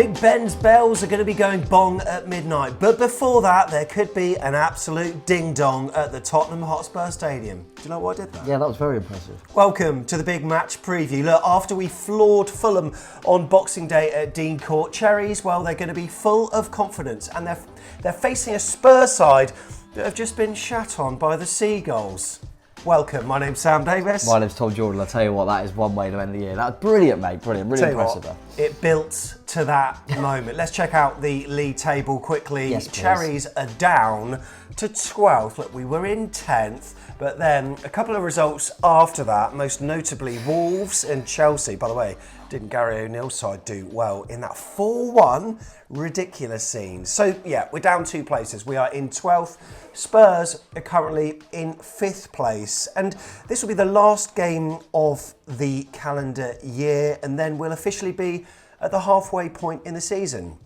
Big Ben's bells are going to be going bong at midnight, but before that there could be an absolute ding-dong at the Tottenham Hotspur Stadium. Do you know why I did that? Yeah, that was very impressive. Welcome to the big match preview. Look, after we floored Fulham on Boxing Day at Dean Court, Cherries, well, they're going to be full of confidence, and they're facing a Spurs side that have just been shat on by the Seagulls. Welcome, my name's Sam Davis. My name's Tom Jordan. I'll tell you what, that is one way to end the year. That's brilliant, mate, brilliant, really impressive. It built to that moment. Let's check out the league table quickly. Yes, please. Cherries are down to 12th. Look, we were in 10th, but then a couple of results after that, most notably Wolves and Chelsea. By the way, didn't Gary O'Neill's side do well in that 4-1 ridiculous scene? So yeah, we're down 2 places. We are in 12th. Spurs are currently in 5th place, and this will be the last game of the calendar year, and then we'll officially be at the halfway point in the season.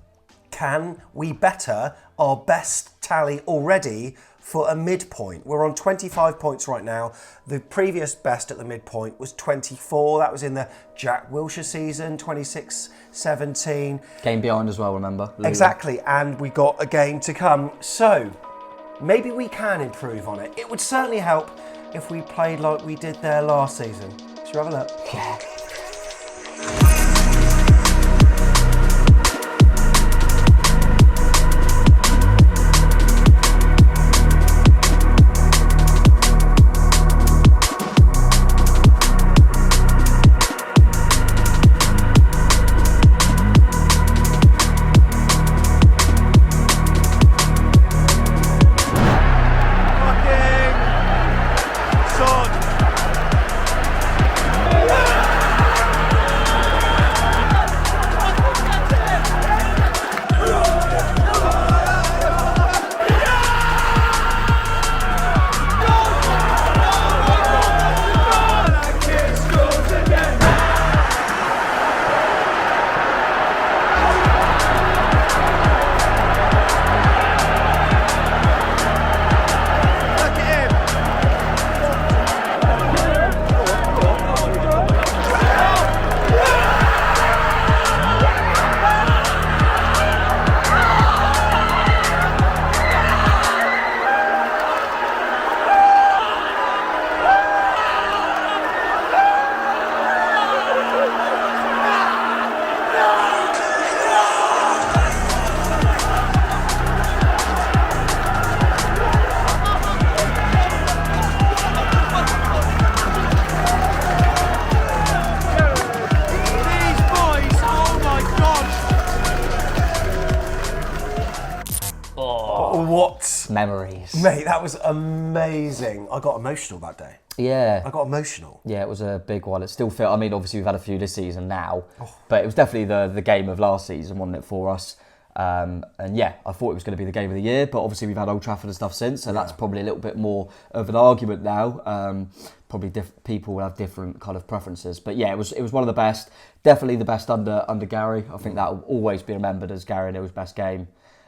Can we better our best tally already for a midpoint? We're on 25 points right now. The previous best at the midpoint was 24. That was in the Jack Wilshere season, 26-17. Game behind as well, remember? Exactly, and we got a game to come. So maybe we can improve on it. It would certainly help if we played like we did there last season. Should we have a look? Yeah. What? Memories. Mate, that was amazing. I got emotional that day. Yeah. I got emotional. Yeah, it was a big one. It still felt, I mean, obviously we've had a few this season now, but it was definitely the game of last season, wasn't it, for us? And yeah, I thought it was going to be the game of the year, but obviously we've had Old Trafford and stuff since, so that's probably a little bit more of an argument now. Probably people will have different kind of preferences, but yeah, it was one of the best. Definitely the best under Gary. I think that will always be remembered as Gary O'Neill's best game.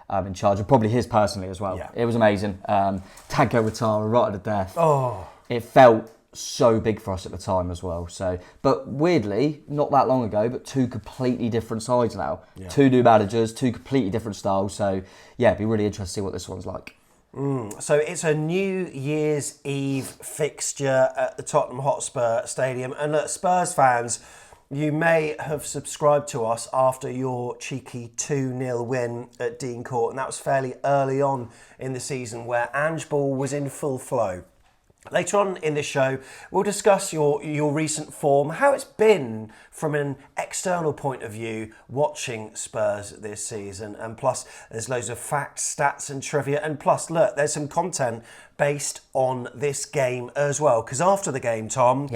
In charge, and probably his personally as well. Yeah. It was amazing. Tango Ratara right to death. Oh, it felt so big for us at the time as well. So, but weirdly, not that long ago, but 2 completely different sides now. Yeah. 2 new managers, 2 completely different styles. So, yeah, it'd be really interesting to see what this one's like. So it's a New Year's Eve fixture at the Tottenham Hotspur Stadium, and look, Spurs fans, you may have subscribed to us after your cheeky 2-0 win at Dean Court, and that was fairly early on in the season where Ange Ball was in full flow. Later on in the show, we'll discuss your recent form, how it's been from an external point of view watching Spurs this season, and plus there's loads of facts, stats and trivia, and plus look, there's some content based on this game as well, because after the game, Tom,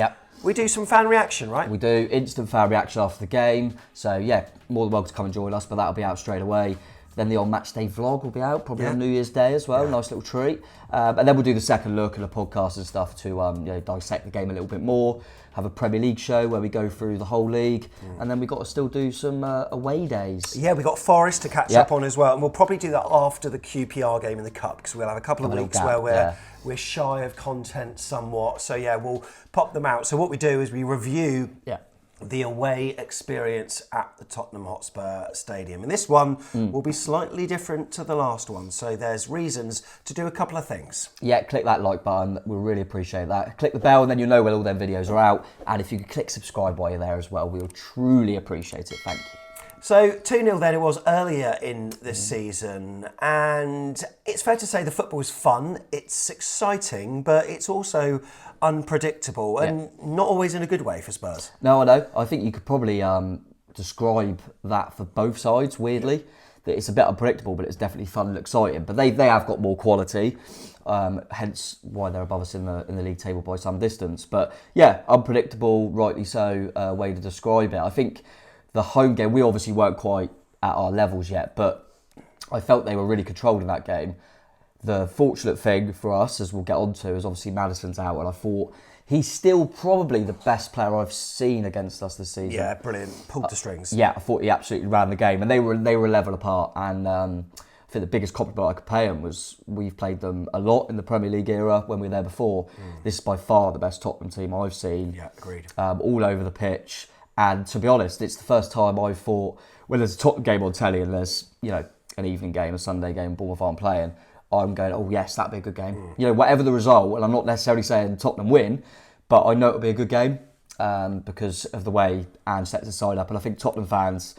we do some fan reaction, right? We do, instant fan reaction after the game. So yeah, more than welcome to come and join us, but that'll be out straight away. Then the old match day vlog will be out, probably on New Year's Day as well. Nice little treat. And then we'll do the second look at the podcast and stuff to dissect the game a little bit more. Have a Premier League show where we go through the whole league. And then we've got to still do some away days. Yeah, we've got Forest to catch up on as well. And we'll probably do that after the QPR game in the Cup, because we'll have a couple of weeks where we're shy of content somewhat. So yeah, we'll pop them out. So what we do is we review the away experience at the Tottenham Hotspur Stadium. And this one will be slightly different to the last one, so there's reasons to do a couple of things. Yeah, click that like button. We'll really appreciate that. Click the bell and then you'll know when all them videos are out. And if you could click subscribe while you're there as well, we'll truly appreciate it. Thank you. So 2-0 then it was earlier in this season, and it's fair to say the football is fun, it's exciting, but it's also unpredictable and not always in a good way for Spurs. No, I know. I think you could probably describe that for both sides, weirdly. That it's a bit unpredictable, but it's definitely fun and exciting. But they have got more quality, hence why they're above us in the league table by some distance. But yeah, unpredictable, rightly so, way to describe it. I think the home game, we obviously weren't quite at our levels yet, but I felt they were really controlled in that game. The fortunate thing for us, as we'll get on to, is obviously Maddison's out, and I thought he's still probably the best player I've seen against us this season. Yeah, brilliant. Pulled the strings. Yeah, I thought he absolutely ran the game, and they were a level apart. And I think the biggest compliment I could pay him was we've played them a lot in the Premier League era when we were there before. This is by far the best Tottenham team I've seen. Yeah, agreed. All over the pitch. And to be honest, it's the first time I've thought, when there's a Tottenham game on telly and there's, an evening game, a Sunday game, Bournemouth aren't playing, I'm going, oh yes, that'd be a good game. Whatever the result, and I'm not necessarily saying Tottenham win, but I know it'll be a good game because of the way Ange sets the side up. And I think Tottenham fans,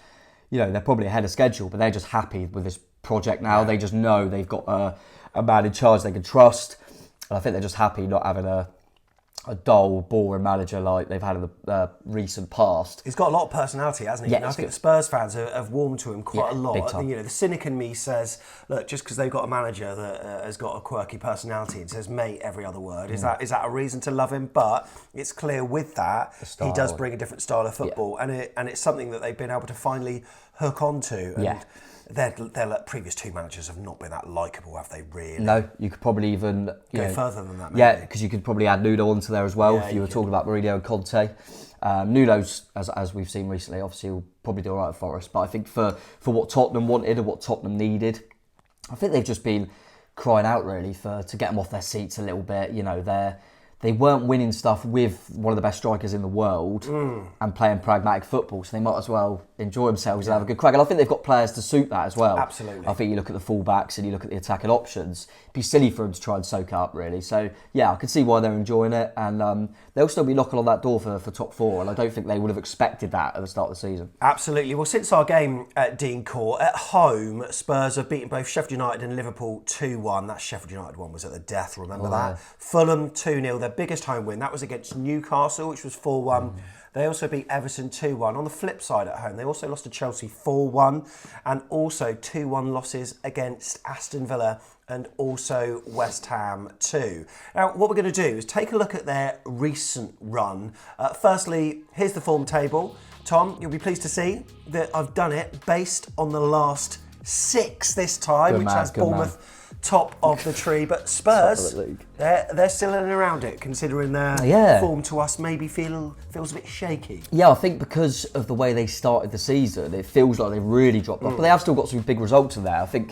they're probably ahead of schedule, but they're just happy with this project now. Yeah. They just know they've got a man in charge they can trust. And I think they're just happy not having a dull, boring manager like they've had in the recent past. He's got a lot of personality, hasn't he? Yeah, and I think the Spurs fans have warmed to him quite a lot. Big time. The cynic in me says, look, just because they've got a manager that has got a quirky personality and says mate every other word, is that a reason to love him? But it's clear with that, he does bring a different style of football, and it's something that they've been able to finally hook onto. And their previous two managers have not been that likeable, have they, really? No, you could probably even go further than that, maybe. Yeah, because you could probably add Nuno onto there as well, if you were talking about Mourinho and Conte. Nuno's, as we've seen recently, obviously will probably do all right for us. But I think for what Tottenham wanted and what Tottenham needed, I think they've just been crying out, really, to get them off their seats a little bit. They weren't winning stuff with one of the best strikers in the world and playing pragmatic football, so they might as well enjoy themselves and have a good crack. And I think they've got players to suit that as well. Absolutely. I think you look at the fullbacks and you look at the attacking options, it'd be silly for them to try and soak it up, really. So, yeah, I can see why they're enjoying it, and they'll still be knocking on that door for top four, and I don't think they would have expected that at the start of the season. Absolutely. Well, since our game at Dean Court, at home, Spurs have beaten both Sheffield United and Liverpool 2-1. That Sheffield United one was at the death, remember that? Fulham 2-0, their biggest home win. That was against Newcastle, which was 4-1. They also beat Everton 2-1. On the flip side at home, they also lost to Chelsea 4-1 and also 2-1 losses against Aston Villa and also West Ham too. Now, what we're going to do is take a look at their recent run. Firstly, here's the form table. Tom, you'll be pleased to see that I've done it based on the last 6 this time, which has Bournemouth top of the tree, but Spurs, they're still in and around it, considering their form to us maybe feels a bit shaky. Yeah, I think because of the way they started the season, it feels like they've really dropped off, but they have still got some big results in there. I think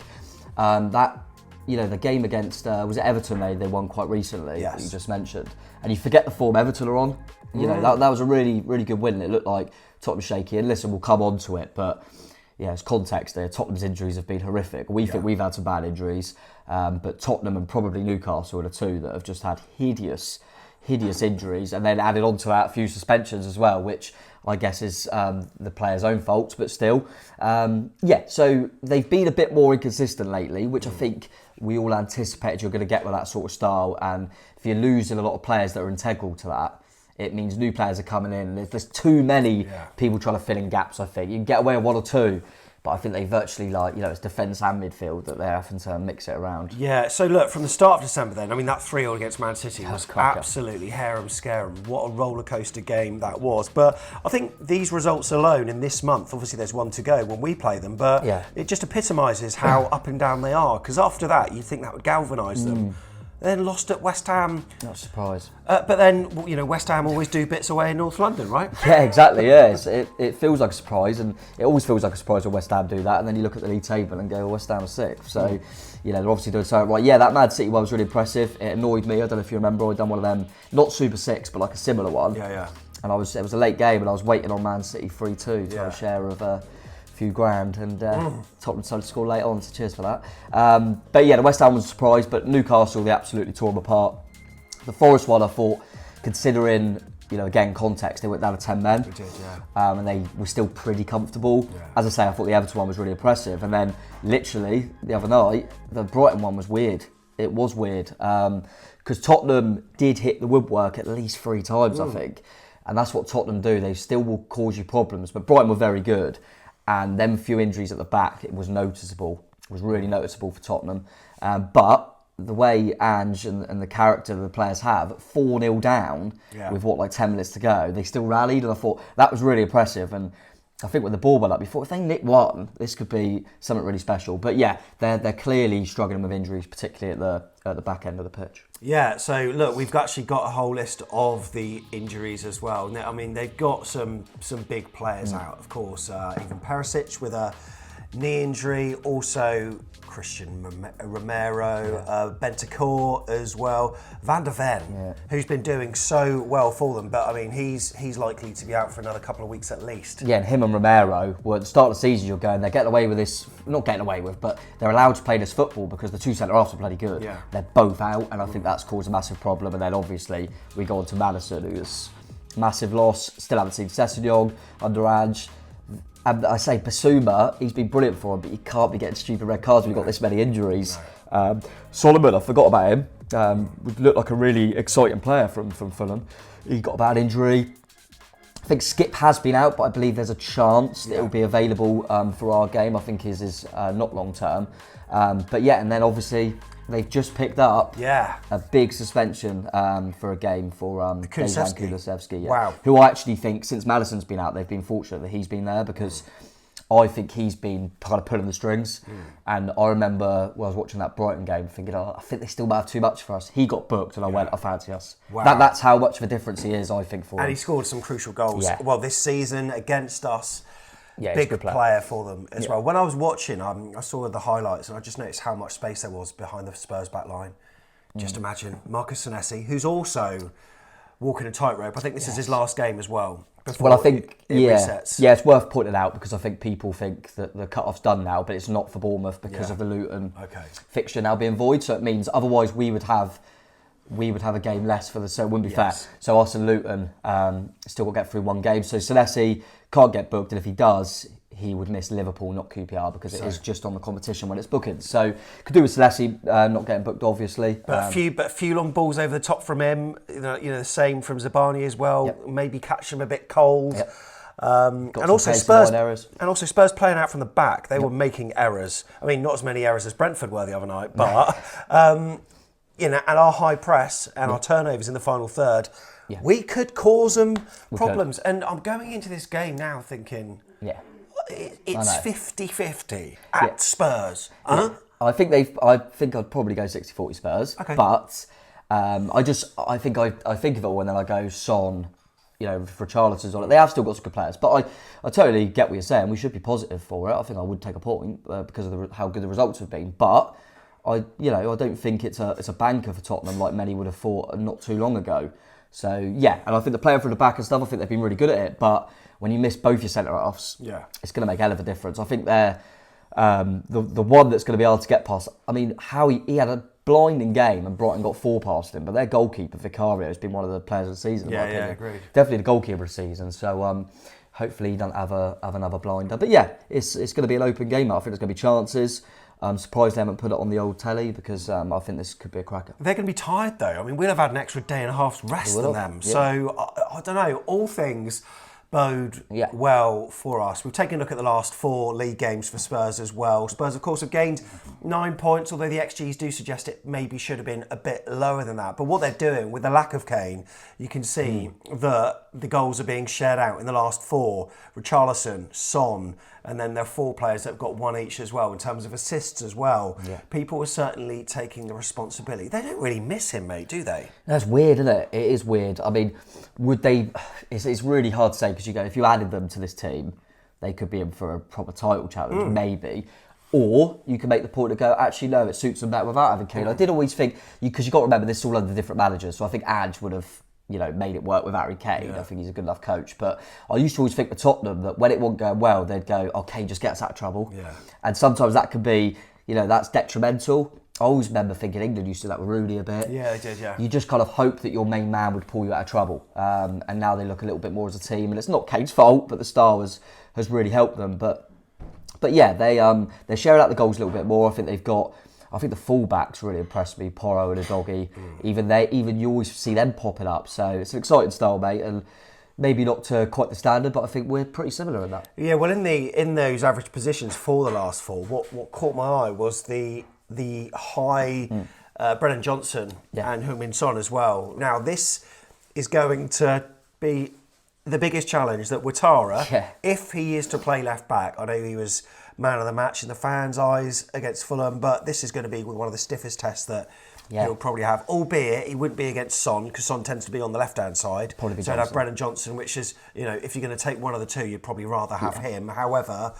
the game against, was it Everton they won quite recently, that you just mentioned, and you forget the form Everton are on. That was a really, really good win. It looked like Tottenham shaky, and listen, we'll come on to it, but yeah, it's context there. Tottenham's injuries have been horrific. We think we've had some bad injuries, but Tottenham and probably Newcastle are the two that have just had hideous injuries, and then added on to that a few suspensions as well, which I guess is the players' own fault, but still. So they've been a bit more inconsistent lately, which I think we all anticipated you're going to get with that sort of style, and if you're losing a lot of players that are integral to that, it means new players are coming in. There's too many people trying to fill in gaps, I think. You can get away with 1 or 2, but I think they virtually, it's defence and midfield that they're having to mix it around. Yeah, so look, from the start of December then, that 3-0 against Man City was absolutely harum-scarum. What a rollercoaster game that was. But I think these results alone in this month, obviously there's one to go when we play them, but it just epitomises how up and down they are. Because after that, you'd think that would galvanise them. Then lost at West Ham. Not a surprise. But then, West Ham always do bits away in North London, right? Yeah, exactly, it feels like a surprise, and it always feels like a surprise when West Ham do that, and then you look at the league table and go, West Ham are 6th. So, they're obviously doing something right. Yeah, that Man City one was really impressive. It annoyed me. I don't know if you remember, I'd done one of them, not Super 6, but like a similar one. Yeah. and it was a late game, and I was waiting on Man City 3-2 to have a share of a few grand, and Tottenham decided to score late on, so cheers for that. But yeah, the West Ham was a surprise, but Newcastle, they absolutely tore them apart. The Forest one, I thought, considering, again, context, they went down to 10 men. They did, yeah. And they were still pretty comfortable. Yeah. As I say, I thought the Everton one was really impressive. And then, literally, the other night, the Brighton one was weird. It was weird. Because Tottenham did hit the woodwork at least 3 times, I think. And that's what Tottenham do. They still will cause you problems. But Brighton were very good. And them few injuries at the back, it was noticeable. It was really noticeable for Tottenham. But the way Ange and the character the players have, 4-0 down with 10 minutes to go, they still rallied, and I thought that was really impressive. And I think with the ball went up before, if they nick one, this could be something really special. But yeah, they're clearly struggling with injuries, particularly at the back end of the pitch. Yeah, so look, we've actually got a whole list of the injuries as well. Now, I mean, they've got some big players out, of course. Even Perisic with a knee injury, also Christian Romero, Bentancur as well, Van der Ven, who's been doing so well for them, but I mean he's likely to be out for another couple of weeks at least. Yeah, and him and Romero were at the start of the season. You're going, they're getting away with this, not getting away with, but they're allowed to play this football because the 2 centre-halves are bloody good. Yeah. They're both out, and I think that's caused a massive problem. And then obviously we go on to Maddison, who's massive loss. Still haven't seen Sessegnon under Ange. And I say Basuma, he's been brilliant for him, but you can't be getting stupid red cards when you've got this many injuries. Solomon, I forgot about him. Looked like a really exciting player from Fulham. He got a bad injury. I think Skip has been out, but I believe there's a chance that it will be available for our game. I think his is not long term. But yeah, and then obviously they've just picked up a big suspension for a game for Dejan Kulusevski. Wow. Who I actually think, since Maddison's been out, they've been fortunate that he's been there, because I think he's been kind of pulling the strings. And I remember when I was watching that Brighton game thinking, I think they still might have too much for us. He got booked and I went, I fancy us. Wow. That's how much of a difference he is, I think, for him. And he scored some crucial goals. Yeah. Well, this season against us. Yeah, big player for them as well. When I was watching, I saw the highlights and I just noticed how much space there was behind the Spurs back line. Just imagine Marcus Senesi, who's also walking a tightrope. I think this is his last game as well. Well, I think it resets. Yeah, it's worth pointing out, because I think people think that the cut-off's done now, but it's not for Bournemouth because of the Luton fixture now being void. So it means otherwise we would have a game less for so it wouldn't be fair. So us and Luton still will get through one game. So Senesi can't get booked, and if he does, he would miss Liverpool, not QPR, because it is just on the competition when it's booking. So could do with Senesi not getting booked, obviously. But a few long balls over the top from him. The same from Zabani as well. Maybe catch him a bit cold. And also Spurs playing out from the back. They were making errors. I mean, not as many errors as Brentford were the other night, but and our high press and our turnovers in the final third, we could cause them problems. And I'm going into this game now thinking, it's 50-50 at Spurs. I think I'd probably go 60-40 Spurs. Okay. But I think of it all, and then I go Son, for Charlton's on it. They have still got some good players, but I totally get what you're saying. We should be positive for it. I think I would take a point because of how good the results have been. But I don't think it's a banker for Tottenham like many would have thought not too long ago. So yeah, and I think the player from the back and stuff, I think they've been really good at it. But when you miss both your centre halves, it's going to make a hell of a difference. I think they're the one that's going to be able to get past. I mean, how he had a blinding game and Brighton got 4 past him, but their goalkeeper Vicario has been one of the players of the season. In my opinion. Agreed. Definitely the goalkeeper of the season. So hopefully he doesn't have another blinder. But yeah, it's going to be an open game. I think there's going to be chances. I'm surprised they haven't put it on the old telly, because I think this could be a cracker. They're going to be tired though. I mean, we'll have had an extra day and a half's rest than them. Yeah. So I don't know. All things bode well for us. We've taken a look at the last 4 league games for Spurs as well. Spurs, of course, have gained 9 points, although the XGs do suggest it maybe should have been a bit lower than that. But what they're doing with the lack of Kane, you can see that the goals are being shared out in the last 4. Richarlison, Son, and then there are 4 players that have got 1 each as well in terms of assists as well. Yeah. People are certainly taking the responsibility. They don't really miss him, mate, do they? That's weird, isn't it? It is weird. I mean, would they... It's really hard to say, because you go, if you added them to this team, they could be in for a proper title challenge, maybe. Or you can make the point to go, actually, no, it suits them better without having Kane. I did always think, because you've got to remember, this is all under different managers, so I think Ange would have made it work with Harry Kane. I think he's a good enough coach. But I used to always think with Tottenham that when it wasn't going well, they'd go, "Oh, Kane just gets out of trouble." Yeah. And sometimes that could be, that's detrimental. I always remember thinking England used to do that with Rooney a bit. Yeah, they did, yeah. You just kind of hope that your main man would pull you out of trouble. And now they look a little bit more as a team. And it's not Kane's fault, but the star has really helped them. But yeah, they're sharing out the goals a little bit more. I think the fullbacks really impressed me, Porro and Udogie. Even you always see them popping up. So it's an exciting style, mate, and maybe not to quite the standard, but I think we're pretty similar in that. Yeah, well, in those average positions for the last four, what caught my eye was the high Brennan Johnson and Heung-min Son as well. Now, this is going to be the biggest challenge that Ouattara, if he is to play left back, I know he was man of the match in the fans' eyes against Fulham, but this is going to be one of the stiffest tests that he'll probably have, albeit he wouldn't be against Son, because Son tends to be on the left-hand side. Probably be so he'd have Brennan Johnson, which is, if you're going to take one of the two, you'd probably rather have him. However,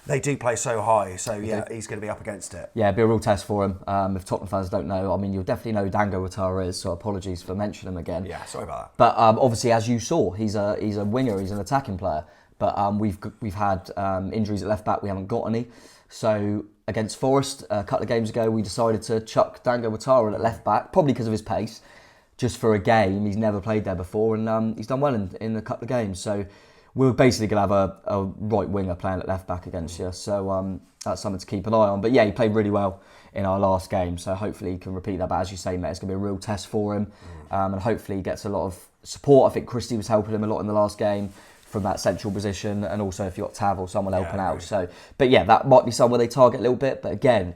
they do play so high, so he's going to be up against it. Yeah, it'll be a real test for him. If Tottenham fans don't know, I mean, you'll definitely know who Dango Ouattara is, so apologies for mentioning him again. Yeah, sorry about that. But obviously, as you saw, he's a winger, he's an attacking player. But we've had injuries at left back, we haven't got any. So against Forest a couple of games ago, we decided to chuck Dango Ouattara at left back, probably because of his pace, just for a game. He's never played there before, and he's done well in a couple of games. So we're basically going to have a right winger playing at left back against you. So that's something to keep an eye on. But yeah, he played really well in our last game, so hopefully he can repeat that. But as you say, mate, it's going to be a real test for him, and hopefully he gets a lot of support. I think Christie was helping him a lot in the last game from that central position, and also if you've got Tav or someone helping out. So, but yeah, that might be somewhere they target a little bit. But again,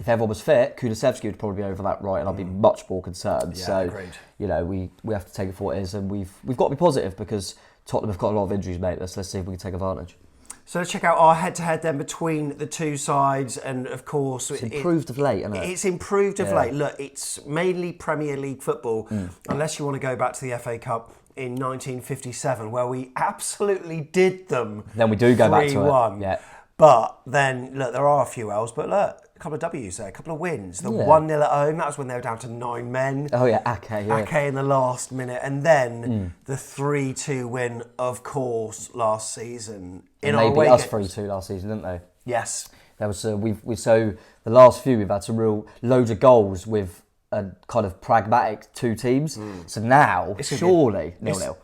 if everyone was fit, Kulusevski would probably be over that right, and I'd be much more concerned. Yeah, so, agreed. We have to take it for what it is, and we've got to be positive because Tottenham have got a lot of injuries, mate. Let's see if we can take advantage. So let's check out our head-to-head then between the two sides, and of course it's improved of late, isn't it? It's improved of late. Look, it's mainly Premier League football, unless you want to go back to the FA Cup in 1957, where we absolutely did them. Then we do go back to it. Yeah. But then, look, there are a few L's, but look, a couple of W's there, a couple of wins. The 1-0 at home, that was when they were down to 9 men. Oh yeah, Ake. Yeah. Ake in the last minute. And then the 3-2 win, of course, last season. And they beat us 3-2 last season, didn't they? Yes. There was so the last few we've had some loads of goals with a kind of pragmatic two teams. So now, surely 0-0.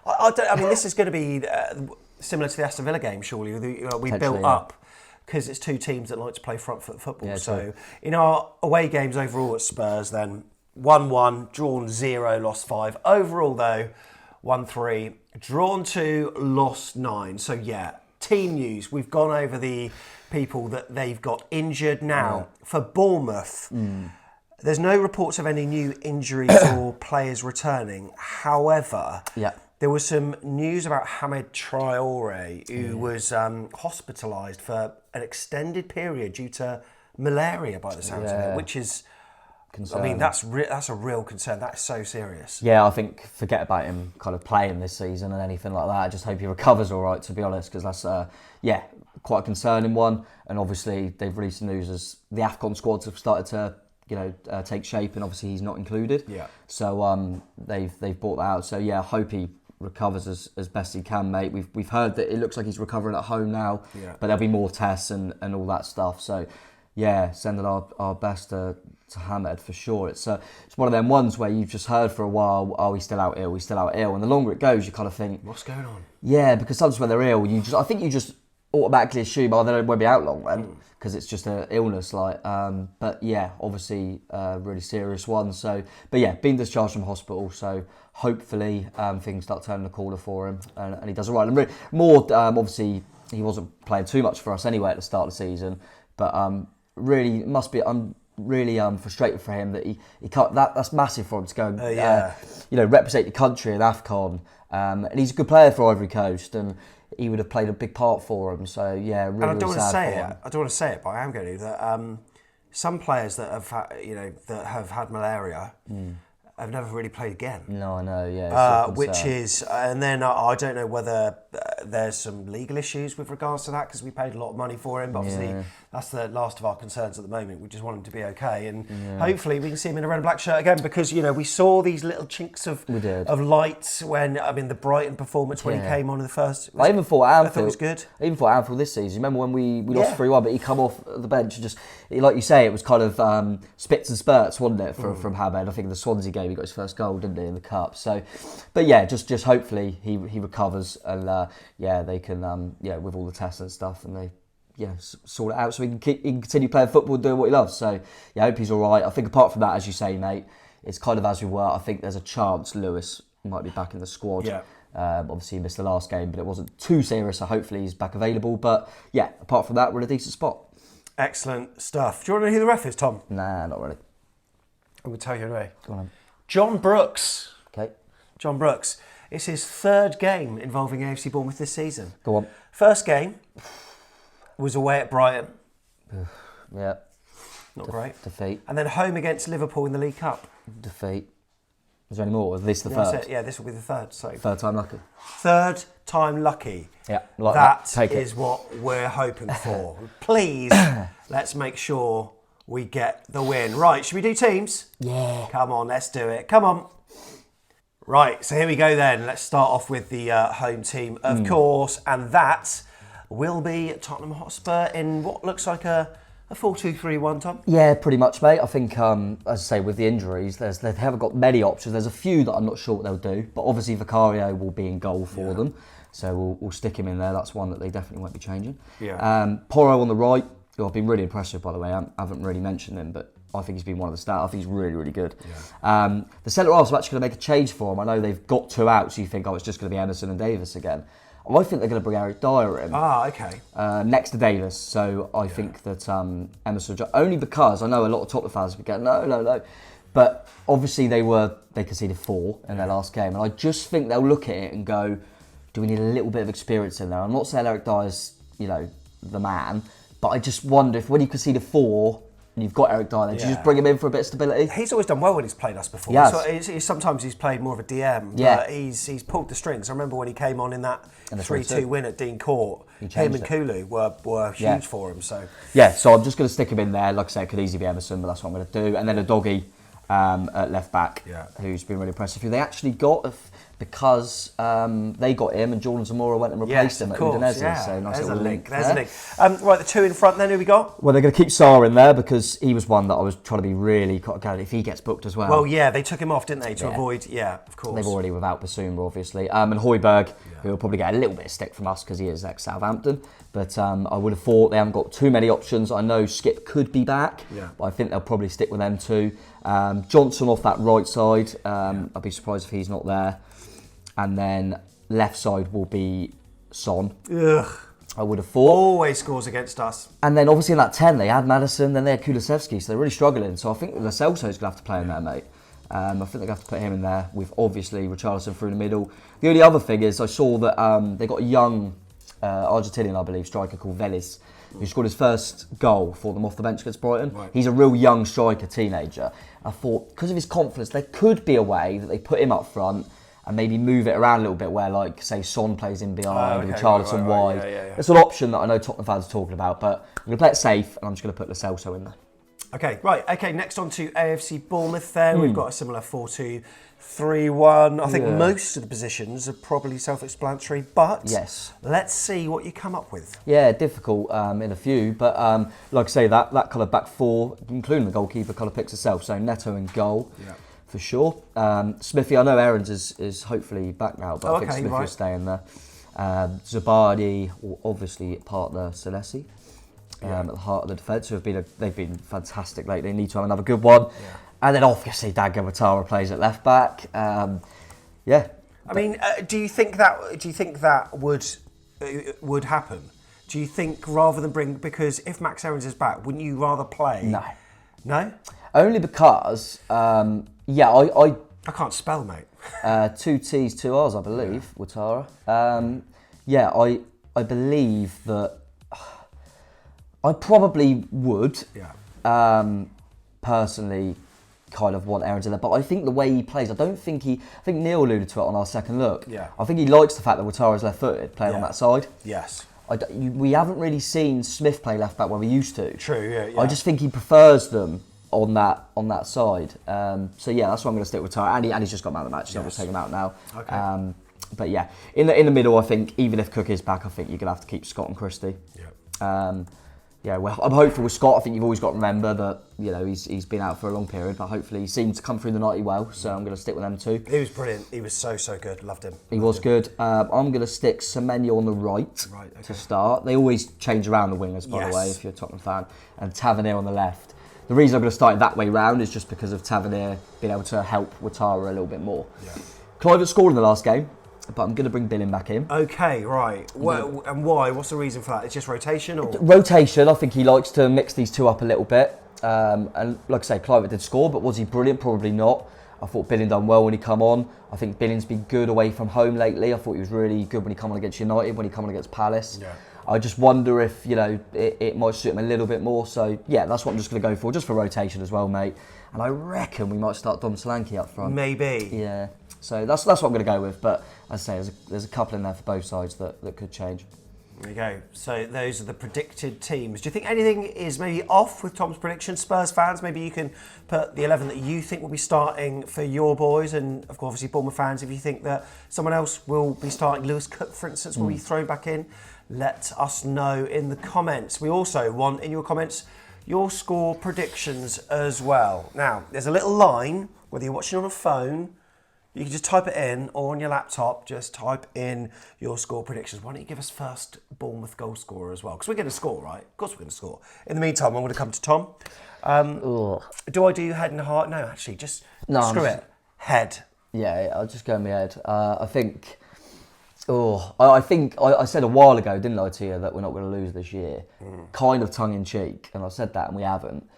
I mean, this is going to be similar to the Aston Villa game, surely. We built up because it's two teams that like to play front foot football. Yeah, so in our away games overall at Spurs, then 1-1, drawn 0, lost 5. Overall, though, 1-3, drawn 2, lost 9. So yeah, team news. We've gone over the people that they've got injured now. For Bournemouth, there's no reports of any new injuries or players returning. However, there was some news about Hamed Traore, who was hospitalised for an extended period due to malaria, by the sounds of it, which is, concerning. I mean, that's a real concern. That's so serious. Yeah, I think forget about him kind of playing this season and anything like that. I just hope he recovers all right, to be honest, because that's, quite a concerning one. And obviously, they've released the news as the AFCON squads have started to take shape, and obviously he's not included. Yeah. So they've brought that out. So yeah, I hope he recovers as best he can, mate. We've heard that it looks like he's recovering at home now, but there'll be more tests and all that stuff. So yeah, sending our best to Hamed for sure. It's one of them ones where you've just heard for a while, oh, he's still out ill, and the longer it goes, you kind of think, what's going on? Yeah, because sometimes when they're ill, I think you just automatically assume, oh, they won't be out long then, because it's just an illness, but yeah, obviously a really serious one. So, but yeah, being discharged from hospital, so hopefully things start turning the corner for him, and he does all right. And obviously he wasn't playing too much for us anyway at the start of the season, but really must be. I'm really frustrated for him that he can't. That's massive for him to go and represent your country in AFCON, and he's a good player for Ivory Coast, and he would have played a big part for him. So yeah, really, and I don't really want to sad say for it. him. I don't want to say it, but I am going to. That some players that have had malaria have never really played again. No, I know, yeah. Which is, and then I don't know whether there's some legal issues with regards to that because we paid a lot of money for him. But obviously, that's the last of our concerns at the moment. We just want him to be okay, and hopefully we can see him in a red and black shirt again because we saw these little chinks of light when the Brighton performance when he came on in the first. I even thought Anfield. I thought it was good. I even thought Anfield this season. Remember when we lost 3-1, but he come off the bench and just, like you say, it was kind of spits and spurts, wasn't it, from Hamed? I think in the Swansea game he got his first goal, didn't he, in the cup? So, but yeah, just hopefully he recovers and they can with all the tests and stuff and they sort it out so he can continue playing football and doing what he loves. So yeah, I hope he's all right. I think apart from that, as you say, mate, it's kind of as we were. I think there's a chance Lewis might be back in the squad. Yeah. Obviously he missed the last game, but it wasn't too serious, so hopefully he's back available. But yeah, apart from that, we're in a decent spot. Excellent stuff. Do you want to know who the ref is, Tom? Nah, not really. I'm going to tell you anyway. Go on. John Brooks. Okay. John Brooks. It's his third game involving AFC Bournemouth this season. Go on. First game was away at Brighton. Yeah. Not great. Defeat. And then home against Liverpool in the League Cup. Defeat. Is there any more? Is this the third? Yeah, this will be the third. So third time lucky. Third time lucky. Yeah, that is what we're hoping for. Please, let's make sure we get the win. Right, should we do teams? Yeah. Come on, let's do it. Come on. Right, so here we go then. Let's start off with the home team, of course, and that will be Tottenham Hotspur in what looks like a 4-2-3-1, Tom? Yeah, pretty much, mate. I think, as I say, with the injuries, they haven't got many options. There's a few that I'm not sure what they'll do, but obviously Vicario will be in goal for them, so we'll stick him in there. That's one that they definitely won't be changing. Yeah. Porro on the right, who I've been really impressed with, by the way. I haven't really mentioned him, but I think he's been one of the stars. I think he's really, really good. Yeah. The centre-halves are actually going to make a change for him. I know they've got 2 out, so you think, it's just going to be Emerson and Davis again. I think they're going to bring Eric Dyer in. Okay. Next to Davis. So I think that Emerson, only because I know a lot of Tottenham fans would go, no. But obviously they conceded 4 in their last game. And I just think they'll look at it and go, do we need a little bit of experience in there? I'm not saying Eric Dyer's, the man, but I just wonder if when you conceded 4, and you've got Eric Dyer, do you just bring him in for a bit of stability? He's always done well when he's played us before. Yes. So sometimes he's played more of a DM, but he's pulled the strings. I remember when he came on in that 3-2 win at Dean Court, him and Kulu were huge for him. So so I'm just going to stick him in there. Like I say, it could easily be Emerson, but that's what I'm going to do. And then a doggy at left back, who's been really impressive. Who they actually got because they got him and Jordan Zamora went and replaced him at Udinese. So nice little link. There's a link. Right, the 2 in front then, who we got? Well, they're going to keep Sarr in there because he was one that I was trying to be really careful if he gets booked as well. Well, yeah, they took him off, didn't they, to avoid, of course. They've already without Basuma, obviously. And Højbjerg, who will probably get a little bit of stick from us because he is ex-Southampton. But I would have thought they haven't got too many options. I know Skip could be back, but I think they'll probably stick with them too. Johnson off that right side, I'd be surprised if he's not there. And then left side will be Son. Ugh. I would have thought. Always scores against us. And then obviously in that 10 they had Madison, then they had Kulusevski, so they're really struggling. So I think Lo Celso's going to have to play in there, mate. I think they're going to have to put him in there with obviously Richarlison through the middle. The only other thing is I saw that they got a young Argentinian, I believe, striker called Vélez, who scored his first goal for them off the bench against Brighton. Right. He's a real young striker, teenager. I thought because of his confidence there could be a way that they put him up front and maybe move it around a little bit where, like, say, Son plays in behind, Richarlison wide. It's an option that I know Tottenham fans are talking about, but I'm going to play it safe and I'm just going to put Lo Celso in there. Okay, next on to AFC Bournemouth then. We've got a similar 4-2-3-1. I think most of the positions are probably self-explanatory, but let's see what you come up with. Yeah, difficult in a few, but like I say, that kind of back 4, including the goalkeeper, kind of picks itself. So Neto in goal. Yeah. For sure. Smithy, I know Aarons is hopefully back now, but I think Smithy will stay in there. Zabadi, obviously partner Senesi, at the heart of the defence, they've been fantastic lately. They need to have another good one. Yeah. And then obviously Dago Matara plays at left back. I mean, do you think that would happen? Do you think rather than because if Max Aarons is back, wouldn't you rather play? No? Only because I can't spell, mate. 2 T's, 2 R's, I believe, Ouattara. I believe that I probably would personally kind of want errands in there. But I think the way he plays, I think Neil alluded to it on our second look. Yeah. I think he likes the fact that Wataru's left-footed, playing on that side. Yes. We haven't really seen Smith play left back where we used to. True, yeah. I just think he prefers them on that side. So yeah, that's why I'm going to stick with Tara. And he's just got man of the match, so I'm going to take him out now. Okay. But yeah, in the middle, I think even if Cook is back, I think you're going to have to keep Scott and Christie. Yeah. Yeah, well, I'm hopeful with Scott. I think you've always got to remember that, you know, he's been out for a long period, but hopefully he seems to come through the 90 well, so I'm going to stick with them too. He was brilliant. He was so good. Loved him. He was good. I'm going to stick Semenyo on the right to start. They always change around the wingers, by the way, if you're a Tottenham fan, and Tavernier on the left. The reason I'm going to start it that way round is just because of Tavernier being able to help Ouattara a little bit more. Yeah. Kluivert scored in the last game, but I'm going to bring Billing back in. Okay, right. And why? What's the reason for that? It's just rotation? Or? Rotation. I think he likes to mix these two up a little bit. And like I say, Kluivert did score, but was he brilliant? Probably not. I thought Billing done well when he come on. I think Billing's been good away from home lately. I thought he was really good when he come on against United, when he come on against Palace. Yeah. I just wonder if, you know, it might suit him a little bit more. So, yeah, that's what I'm just going to go for, just for rotation as well, mate. And I reckon we might start Dom Solanke up front. Maybe. Yeah. So that's what I'm going to go with. But as I say, there's a couple in there for both sides that could change. There you go. So those are the predicted teams. Do you think anything is maybe off with Tom's prediction? Spurs fans, maybe you can put the 11 that you think will be starting for your boys, and of course, obviously Bournemouth fans, if you think that someone else will be starting, Lewis Cook, for instance, will be thrown back in, let us know in the comments. We also want in your comments your score predictions as well. Now, there's a little line, whether you're watching on a phone, you can just type it in, or on your laptop, just type in your score predictions. Why don't you give us first Bournemouth goal scorer as well? Because we're going to score, right? Of course we're going to score. In the meantime, I'm going to come to Tom. Do I do head and heart? No, actually, just screw it. Head. Yeah, I'll just go in my head. I think I said a while ago, didn't I, to you, that we're not going to lose this year. Kind of tongue-in-cheek, and I said that, and we haven't.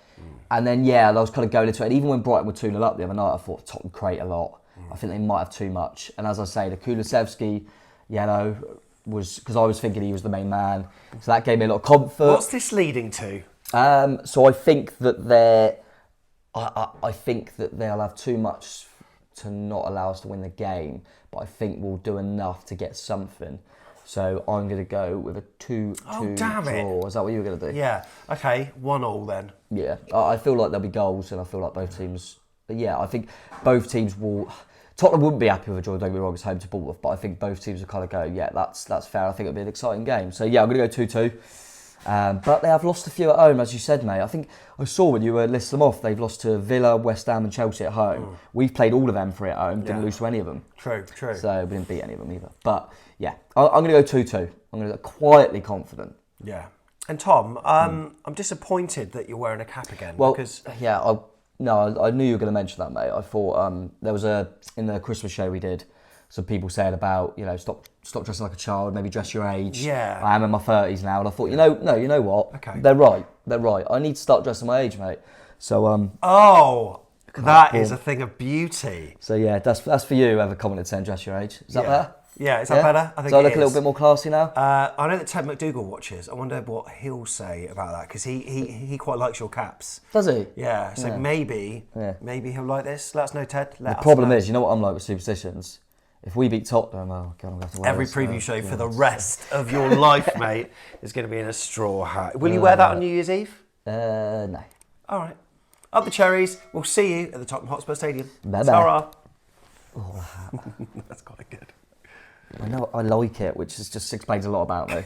And then, I was kind of going into it. And even when Brighton were 2-0 up the other night, I thought Tottenham crate a lot. I think they might have too much. And as I say, the Kulusevski yellow was because I was thinking he was the main man. So that gave me a lot of comfort. What's this leading to? So I think that I think that they'll have too much to not allow us to win the game. But I think we'll do enough to get something. So I'm going to go with a 2-2 draw. Is that what you were going to do? Yeah. Okay. 1-1 then. Yeah. I feel like there'll be goals, and I feel like both teams. I think both teams will. Tottenham wouldn't be happy with a draw, don't get me wrong, it's home to Bournemouth, but I think both teams will kind of go, yeah, that's fair. I think it'll be an exciting game. So yeah, I'm going to go 2-2. But they have lost a few at home, as you said, mate. I think I saw when you were listing them off, they've lost to Villa, West Ham and Chelsea at home. We've played all of them 3 at home, didn't lose to any of them. True. So we didn't beat any of them either. But yeah, I'm going to go 2-2. I'm going to go quietly confident. Yeah. And Tom, I'm disappointed that you're wearing a cap again. Well, because... No, I knew you were going to mention that, mate. I thought there was in the Christmas show we did, some people saying about, stop dressing like a child, maybe dress your age. Yeah. I am in my 30s now, and I thought, you know what? Okay. They're right. I need to start dressing my age, mate. So that is a thing of beauty. So yeah, that's for you. Whoever commented saying dress your age. Is that better? Yeah, is that better? I think so I look a little bit more classy now? I know that Ted McDougall watches. I wonder what he'll say about that, because he quite likes your caps. Does he? Yeah, so maybe he'll like this. Let us know, Ted. The problem is, you know what I'm like with superstitions? If we beat Tottenham, oh God, I'm going to have to wear every this, preview show for the rest of your life, mate, is going to be in a straw hat. Will you wear that on New Year's Eve? No. All right. Up the Cherries. We'll see you at the Tottenham Hotspur Stadium. Bye-bye. Sarah. That's quite good. I know I like it, which just explains a lot about me.